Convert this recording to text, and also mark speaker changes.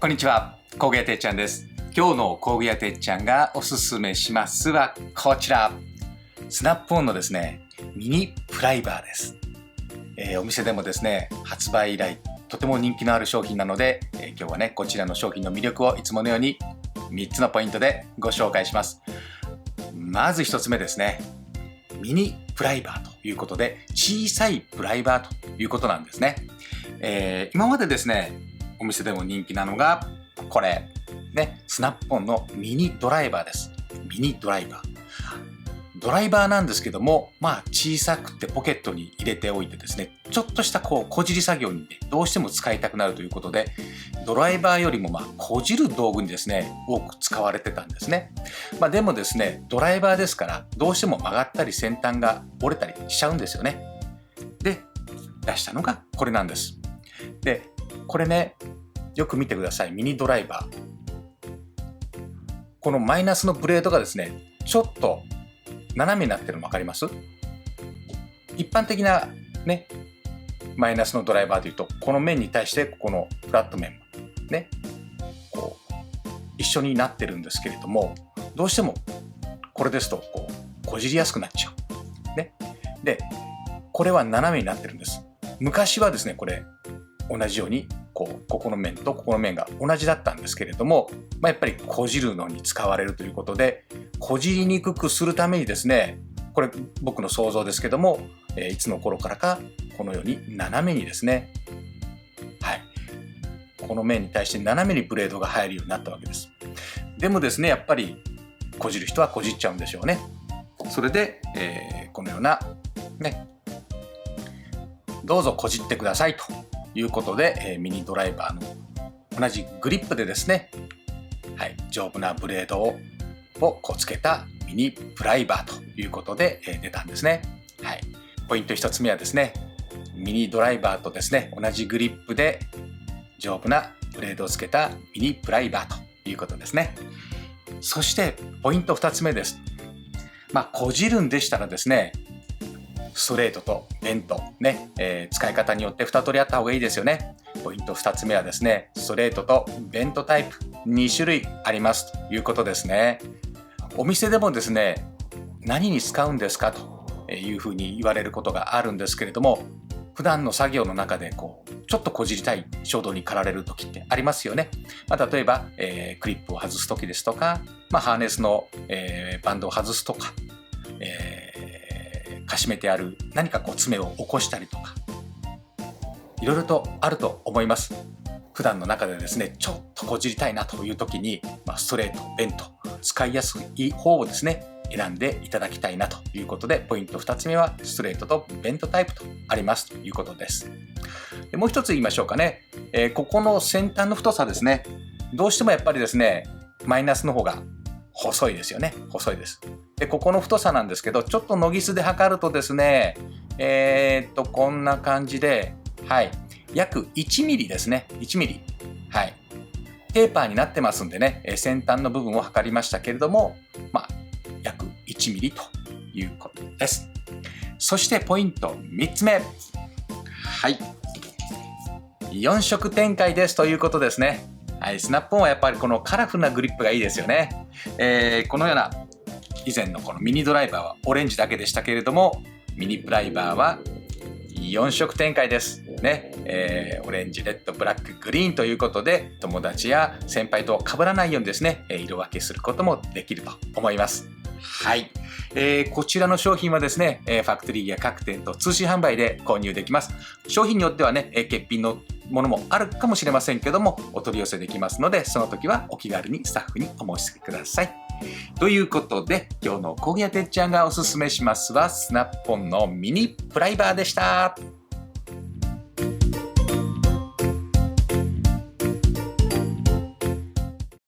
Speaker 1: こんにちは、工具屋てっちゃんです。今日の工具屋てっちゃんがおすすめしますはこちら。スナップオンのですね、ミニプライバーです。お店でもですね、発売以来とても人気のある商品なので、今日はね、こちらの商品の魅力をいつものように3つのポイントでご紹介します。まず1つ目ですね。ミニプライバーということで、小さいプライバーということなんですね。今までですね、お店でも人気なのがこれね、スナップオンのミニドライバーです。ミニドライバー。ドライバーなんですけども、小さくてポケットに入れておいてですね、ちょっとしたこじり作業に、ね、どうしても使いたくなるということで、ドライバーよりもこじる道具にですね、多く使われてたんですね。でもですね、ドライバーですから、どうしても曲がったり先端が折れたりしちゃうんですよね。で、出したのがこれなんです。で、これね、よく見てください。ミニドライバー。このマイナスのブレードがですね、ちょっと斜めになってるの分かります？一般的なね、マイナスのドライバーというと、この面に対してこのフラット面ね、一緒になってるんですけれども、どうしてもこれですとこじりやすくなっちゃう。ね。で、これは斜めになってるんです。昔はですね、これ同じようにここの面とここの面が同じだったんですけれども、やっぱりこじるのに使われるということで、こじりにくくするためにですね、これ僕の想像ですけども、いつの頃からかこのように斜めにですね、はい、この面に対して斜めにブレードが入るようになったわけです。でもですね、やっぱりこじる人はこじっちゃうんでしょうね。それで、このようなね、どうぞこじってくださいということで、ミニドライバーの同じグリップでですね、はい、丈夫なブレードをつけたミニプライバーということで、出たんですね。はい、ポイント1つ目はですね、ミニドライバーとですね、同じグリップで丈夫なブレードをつけたミニプライバーということですね。そしてポイント2つ目です。こじるんでしたらですね、ストレートとベントね、使い方によって2通りあった方がいいですよね。ポイント2つ目はですね、ストレートとベントタイプ2種類ありますということですね。お店でもですね、何に使うんですかというふうに言われることがあるんですけれども、普段の作業の中でちょっとこじりたい衝動に駆られる時ってありますよね。例えば、クリップを外す時ですとか、ハーネスの、バンドを外すとか、かしめてある何か爪を起こしたりとか、いろいろとあると思います。普段の中でですね、ちょっとこじりたいなという時に、ストレート、ベント、使いやすい方をですね、選んでいただきたいなということで、ポイント2つ目はストレートとベントタイプとありますということです。でもう一つ言いましょうかね。ここの先端の太さですね、どうしてもやっぱりですね、マイナスの方が細いですよね。細いです。で、ここの太さなんですけど、ちょっとノギスで測るとですね、こんな感じで、はい、約1ミリですね。1ミリ。はい。テーパーになってますんでね、先端の部分を測りましたけれども、約1ミリということです。そしてポイント3つ目。はい。4色展開ですということですね。はい、スナップオンはやっぱりこのカラフルなグリップがいいですよね。このような以前のこのミニドライバーはオレンジだけでしたけれども、ミニプライバーは4色展開ですね。オレンジ、レッド、ブラック、グリーンということで、友達や先輩と被らないようにですね、色分けすることもできると思います。はい、こちらの商品はですね、ファクトリーや各店と通信販売で購入できます。商品によってはね、欠品のものもあるかもしれませんけども、お取り寄せできますので、その時はお気軽にスタッフにお申し付けください。ということで、今日の工具屋てっちゃんがおすすめしますは、スナップオンのミニプライバーでした。